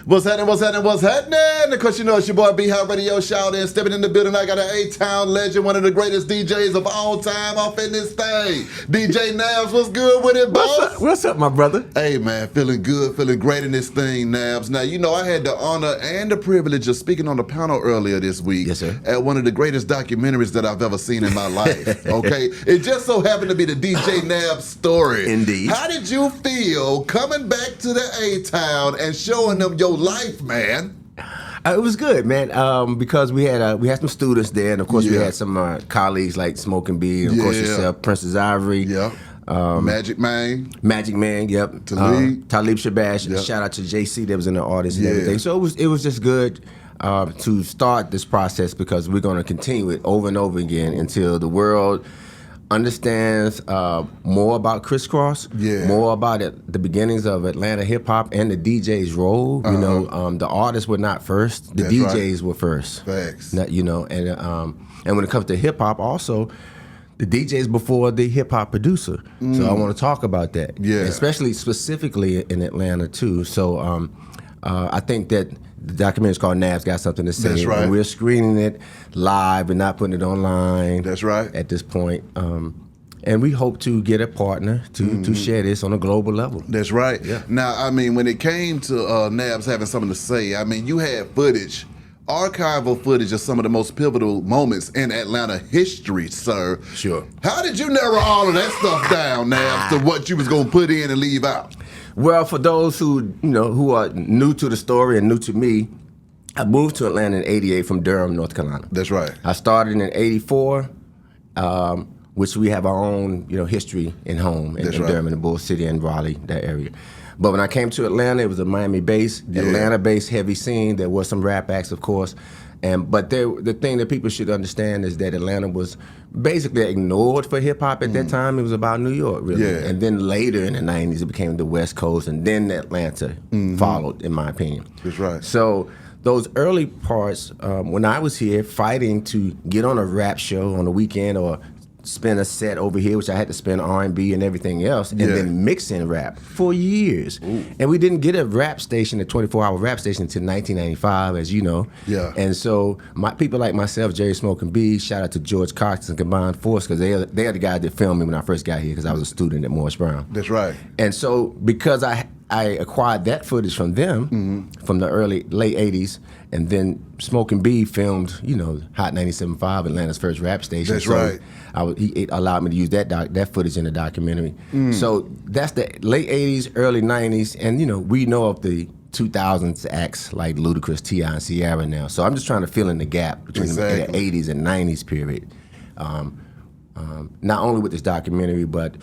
What's happening? What's happening? What's happening? Of course, you know it's your boy B Hot Radio Shout in, stepping in the building. I got an A-Town legend, one of the greatest DJs of all time off in this thing. DJ Nabs, what's good with it, boss? What's up, my brother? Hey, man, feeling good, feeling great in this thing, Nabs. Now, you know, I had the honor and the privilege of speaking on the panel earlier this week. Yes, sir. At one of the greatest documentaries that I've ever seen in my life, okay? It just so happened to be the DJ Nabs story. Indeed. How did you feel coming back to the A-Town and showing them your life, man? It was good, man, because we had some students there, and of course we had some colleagues like Smoking B, and of course yourself, Princess Ivory. Yeah. Magic Man, yep. Talib Shabash. Yep. Shout out to JC that was in the audience and everything. So it was just good to start this process because we're going to continue it over and over again until the world understands more about Crisscross, more about the beginnings of Atlanta hip hop and the DJ's role. You know, the artists were not first; the DJs were first. Facts. You know, and when it comes to hip hop, also. The DJs before the hip hop producer, so I want to talk about that. Yeah, especially specifically in Atlanta too. So I think that the documentary is called Nabs Got Something to Say. That's right. And we're screening it live and not putting it online. That's right. At this point, and we hope to get a partner to share this on a global level. That's right. Yeah. Now, I mean, when it came to Nabs having something to say, I mean, you had footage. Archival footage of some of the most pivotal moments in Atlanta history, sir. Sure. How did you narrow all of that stuff down, Nabs, to what you was gonna put in and leave out? Well, for those who are new to the story and new to me, I moved to Atlanta in '88 from Durham, North Carolina. That's right. I started in '84, which we have our own history in home in Durham, in the Bull City and Raleigh, that area. But when I came to Atlanta, it was a Miami-based, Atlanta-based heavy scene. There was some rap acts, of course, but the thing that people should understand is that Atlanta was basically ignored for hip hop at that time. It was about New York, really. Yeah. And then later in the '90s, it became the West Coast, and then Atlanta followed, in my opinion. That's right. So those early parts, when I was here fighting to get on a rap show on the weekend or spend a set over here, which I had to spend R&B and everything else, and then mixing rap for years. Ooh. And we didn't get a rap station, a 24-hour rap station, until 1995, as you know. Yeah. And so people like myself, Jerry Smoking B, shout out to George Cox and Combined Force, because they are the guys that filmed me when I first got here, because I was a student at Morris Brown. That's right. And so because I acquired that footage from them from the late 80s, and then Smoking B filmed, Hot 97.5, Atlanta's first rap station. That's right. He allowed me to use that footage in the documentary. So that's the late 80s, early 90s, and we know of the 2000s acts like Ludacris, T.I., and Ciara now. So I'm just trying to fill in the gap between the 80s and 90s period. Not only with this documentary, but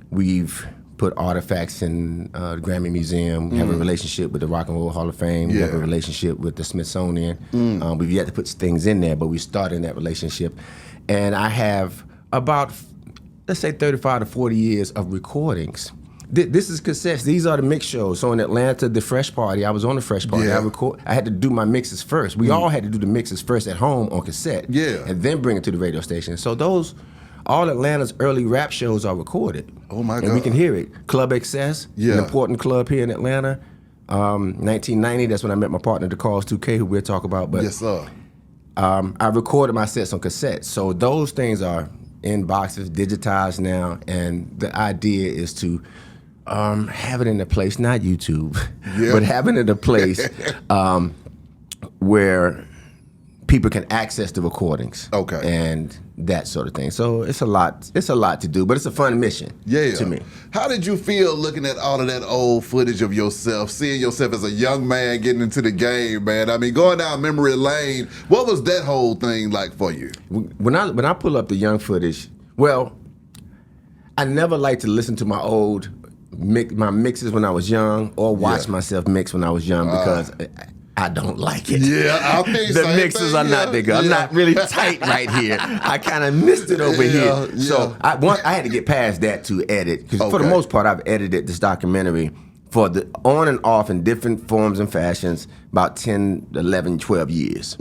we've put artifacts in the Grammy Museum. We have a relationship with the Rock and Roll Hall of Fame. We have a relationship with the Smithsonian. We've yet to put things in there, but we started that relationship. And I have about, let's say, 35 to 40 years of recordings. This is cassettes. These are the mix shows. So in Atlanta, the Fresh Party, I was on the Fresh Party. I had to do my mixes first. We all had to do the mixes first at home on cassette. And then bring it to the radio station. So all Atlanta's early rap shows are recorded. Oh my God. And we can hear it. Club Excess, an important club here in Atlanta. 1990, that's when I met my partner, DeCarls 2K, who we'll talk about. But yes, sir. I recorded my sets on cassette. So those things are in boxes, digitized now, and the idea is to have it in a place, not YouTube, but have it in a place where people can access the recordings. Okay. And that sort of thing. So it's a lot to do, but it's a fun mission to me. How did you feel looking at all of that old footage of yourself, seeing yourself as a young man getting into the game, man? I mean, going down memory lane, what was that whole thing like for you? When I pull up the young footage, well, I never liked to listen to my mixes when I was young or watch myself mix when I was young because I don't like it. Yeah, I think the mixes are not that good. I'm not really tight right here. I kind of missed it over here. So I had to get past that to edit. Because for the most part, I've edited this documentary for the on and off in different forms and fashions about 10, 11, 12 years.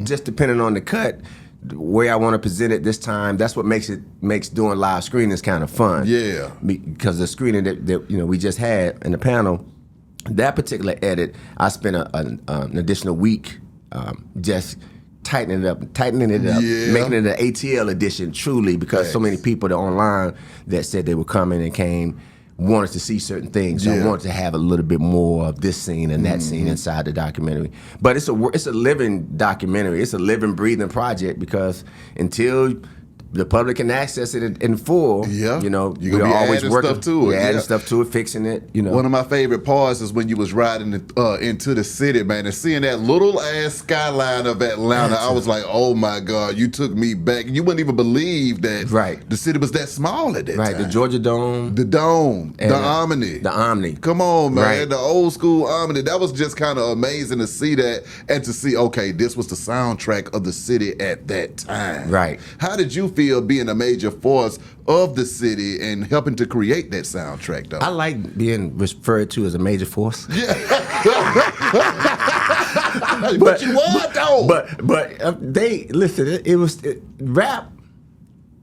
Just depending on the cut, the way I want to present it this time, that's what makes doing live screenings kind of fun. Yeah. Because the screening that we just had in the panel, that particular edit, I spent an additional week just tightening it up, making it an ATL edition truly, because so many people that online that said they were coming and came wanted to see certain things. So I wanted to have a little bit more of this scene and that scene inside the documentary. But it's a living documentary. It's a living, breathing project, because until the public can access it in full, you know, we're always working stuff to it. adding stuff to it, fixing it, you know. One of my favorite parts is when you was riding into the city, man, and seeing that little ass skyline of Atlanta. I was like, oh my God, you took me back. You wouldn't even believe that the city was that small at that time. The Georgia Dome. The Dome. The Omni. The Omni. Come on, man. The old school Omni. That was just kind of amazing to see that, and to see, okay, this was the soundtrack of the city at that time. Right. How did you feel being a major force of the city and helping to create that soundtrack, though? I like being referred to as a major force. Yeah. but you are, though. But they listen.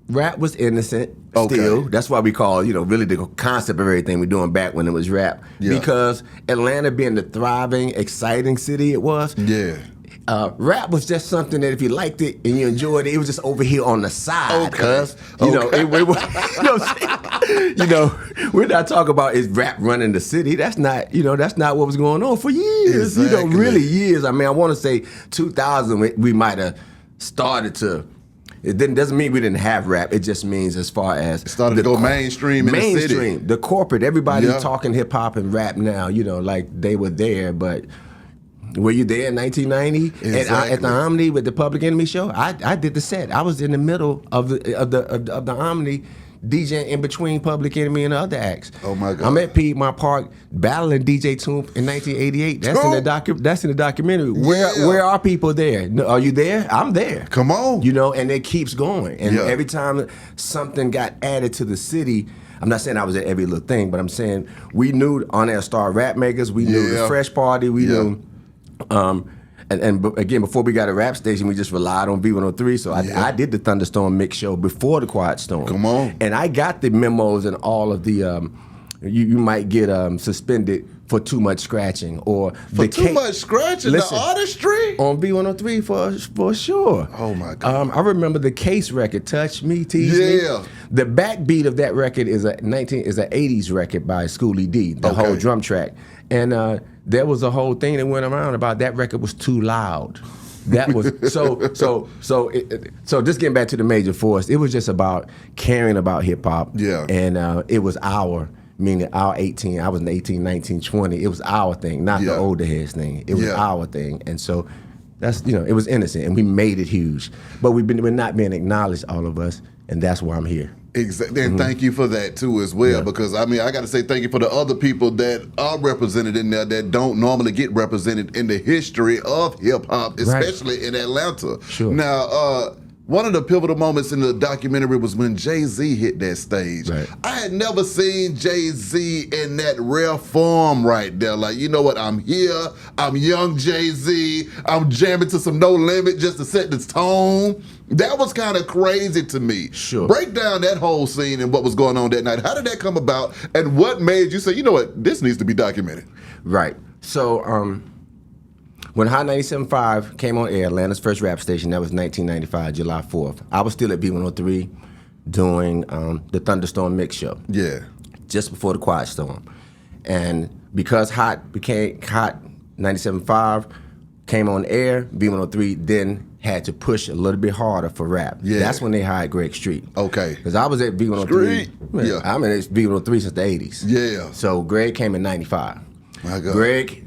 Rap was innocent still. That's why we call, you know, really the concept of everything we're doing back when it was rap. Because Atlanta being the thriving, exciting city it was. Yeah. Rap was just something that if you liked it and you enjoyed it, it was just over here on the side. Cause you know, we're not talking about is rap running the city. That's not what was going on for years. Exactly. You know, really years. I mean, I want to say 2000 we might have started to. It doesn't mean we didn't have rap. It just means as far as it started to go mainstream in the city. The corporate, everybody talking hip hop and rap now. You know, like they were there, but. Were you there in 1990 at the Omni with the Public Enemy show? I did the set. I was in the middle of the Omni, DJing in between Public Enemy and the other acts. Oh my God! I'm at Piedmont Park battling DJ Toomp in 1988. That's in the documentary. Where are people there? Are you there? I'm there. Come on. You know, and it keeps going. And every time something got added to the city. I'm not saying I was at every little thing, but I'm saying we knew On Air Star Rap Makers. We knew the Fresh Party. We knew. And again, before we got a rap station, we just relied on V103. So I did the Thunderstorm Mix show before the Quiet Storm. Come on. And I got the memos and all of the, you might get suspended for too much scratching or too much scratching. Listen, the artistry on V103 for sure. Oh my God. I remember the Case record, Touch Me, Tease Me. The backbeat of that record is an 80s record by Schoolie D, the whole drum track. And there was a whole thing that went around about that record was too loud. That was so just getting back to the major force, it was just about caring about hip hop. Yeah. And it was meaning our 18, I was in 18, 19, 20. It was our thing, not the older heads thing. It was our thing. And so that's, you know, it was innocent and we made it huge. But we're not being acknowledged, all of us, and that's why I'm here. Exactly, and thank you for that too as well, because I mean I got to say thank you for the other people that are represented in there that don't normally get represented in the history of hip hop, especially in Atlanta. Sure. Now, one of the pivotal moments in the documentary was when Jay-Z hit that stage. Right. I had never seen Jay-Z in that rare form right there. Like, you know what, I'm here, I'm young Jay-Z, I'm jamming to some No Limit just to set the tone. That was kind of crazy to me. Sure. Break down that whole scene and what was going on that night. How did that come about, and what made you say, you know what, this needs to be documented? Right. So, when Hot 97.5 came on air, Atlanta's first rap station, that was 1995, July 4th. I was still at B103 doing the Thunderstorm Mix show. Yeah. Just before the Quiet Storm. And because Hot 97.5 came on air, B103 then had to push a little bit harder for rap. Yeah. That's when they hired Greg Street. Okay. Because I was at B103. I'm in B103 since the 80s. Yeah. So Greg came in 95. My God. Greg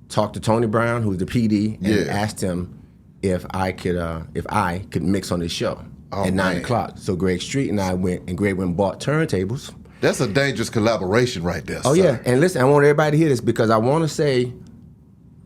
talked to Tony Brown, who's the PD, and asked him if I could mix on his show at 9 o'clock. So Greg Street and I went, and Greg went and bought turntables. That's a dangerous collaboration right there. Oh, yeah. And listen, I want everybody to hear this because I want to say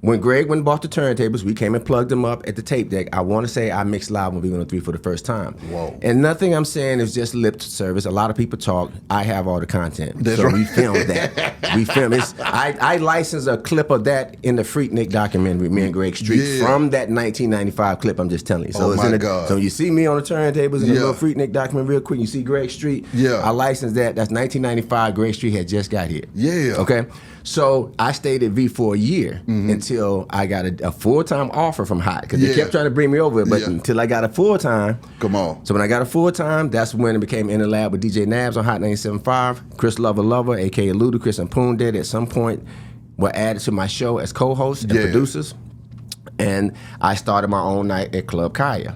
When Greg went and bought the turntables, we came and plugged them up at the tape deck. I want to say I mixed live on V103 for the first time. Whoa. And nothing I'm saying is just lip service. A lot of people talk. I have all the content. That's so right. we filmed that. We filmed it. I licensed a clip of that in the Freaknik documentary, me and Greg Street, from that 1995 clip I'm just telling you. So God. So you see me on the turntables in the little Freaknik documentary real quick. You see Greg Street. Yeah. I licensed that. That's 1995. Greg Street had just got here. Yeah. Okay. So I stayed at V for a year until I got a full-time offer from Hot, because they kept trying to bring me over, but until I got a full-time. Come on. So when I got a full-time, that's when it became In the Lab with DJ Nabs on Hot 97.5. Chris Lover, a.k.a. Ludacris and Poon Daddy at some point were added to my show as co-hosts and producers. And I started my own night at Club Kaya.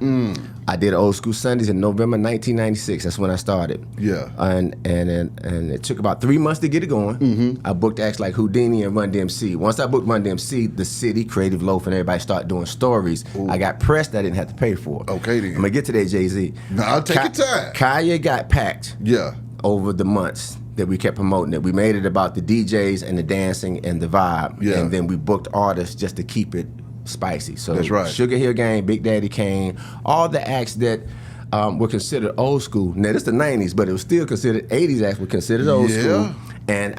I did Old School Sundays in November 1996. That's when I started. Yeah. And it took about 3 months to get it going. I booked acts like Houdini and Run DMC. Once I booked Run DMC, the city, Creative Loaf, and everybody started doing stories. I got press that I didn't have to pay for. Okay, then. I'm gonna get to that, Jay-Z. No, I'll take your time. Kaya got packed. Yeah. Over the months that we kept promoting it. We made it about the DJs and the dancing and the vibe. Yeah. And then we booked artists just to keep it spicy. So that's right. Sugar Hill Gang, Big Daddy Kane, all the acts that were considered old school. Now this the 90s, but it was still considered 80s acts were considered old school. And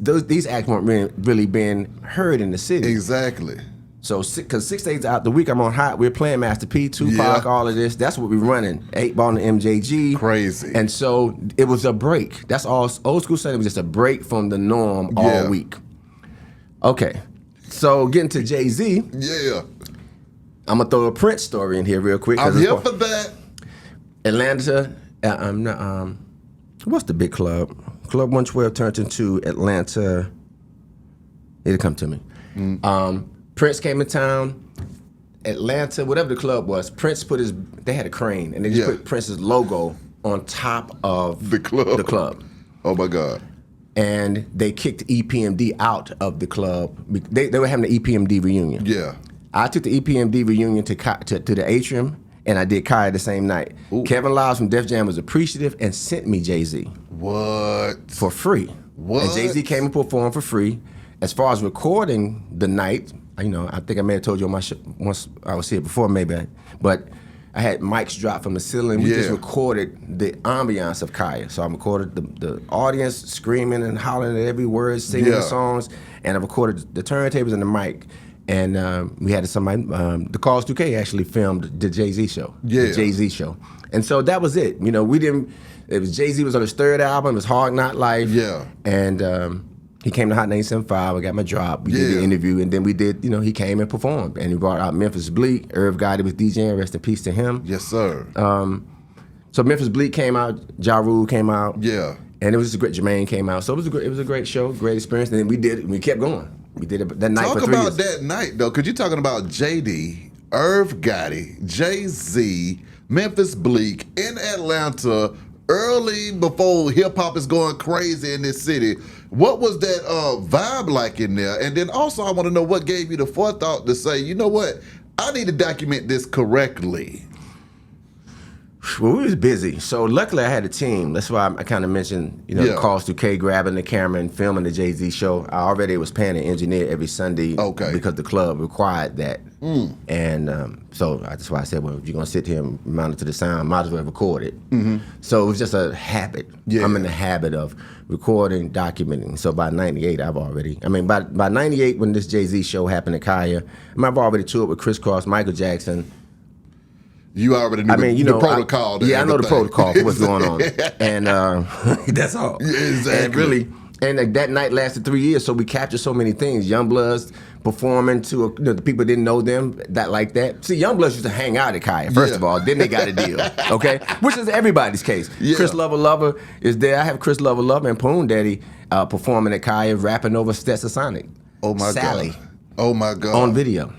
these acts weren't really being heard in the city. Exactly. So, because 6 days out the week, I'm on Hot. We're playing Master P, Tupac, all of this. That's what we're running. 8 Ball and MJG. Crazy. And so it was a break. That's all. Old School Sunday was just a break from the norm all week. Okay. So getting to Jay-Z. Yeah. I'm going to throw a Prince story in here real quick. I'm here for that. Atlanta. What's the big club? Club 112 turned into Atlanta. It'll come to me. Prince came in town, Atlanta, whatever the club was. Prince they had a crane, and they just put Prince's logo on top of the club. Oh my God. And they kicked EPMD out of the club. They were having the EPMD reunion. Yeah. I took the EPMD reunion to the Atrium, and I did Kaya the same night. Ooh. Kevin Liles from Def Jam was appreciative and sent me Jay-Z. What? For free. What? And Jay-Z came and performed for free. As far as recording the night, I think I may have told you on my show once I was here before, maybe, but I had mics drop from the ceiling. We just recorded the ambiance of Kaya. So I recorded the audience screaming and hollering at every word, singing the songs, and I recorded the turntables and the mic. And we had somebody, the Calls 2K actually filmed the Jay-Z show, the Jay-Z show. And so that was it. It was Jay-Z was on his third album, it was Hard Knock Life. Yeah. And he came to Hot 97.5, I got my drop, we did the interview, and then we did, he came and performed. And he brought out Memphis Bleak, Irv Gotti was DJing, rest in peace to him. Yes, sir. So Memphis Bleak came out, Ja Rule came out. Yeah. And it was a great, Jermaine came out. So it was a great show, great experience. And then we kept going. We did it that night for 3 years. Talk about that night, though, because you're talking about JD, Irv Gotti, Jay-Z, Memphis Bleak in Atlanta, early before hip-hop is going crazy in this city. What was that vibe like in there? And then also I want to know what gave you the forethought to say, you know what, I need to document this correctly. Well, we was busy, so luckily I had a team. That's why I kind of mentioned, the Calls 2K grabbing the camera and filming the Jay-Z show. I already was paying an engineer every Sunday because the club required that. And so that's why I said, well, if you're going to sit here and monitor the sound, might as well record it. So it was just a habit. I'm in the habit of recording, documenting. So by 98, by 98 when this Jay-Z show happened at Kaya, I've already toured with Criss Cross, Michael Jackson. You already knew the protocol. I know the protocol for what's going on. And that's all. Yeah, exactly. And that night lasted 3 years, so we captured so many things. Youngbloods performing to the people didn't know them like that. See, Youngbloods used to hang out at Kaya, first of all. Then they got a deal, okay? Which is everybody's case. Yeah. Chris Lover is there. I have Chris Lover and Poon Daddy performing at Kaya, rapping over Stetsasonic. Oh, my Sally. God. Oh, my God. On video.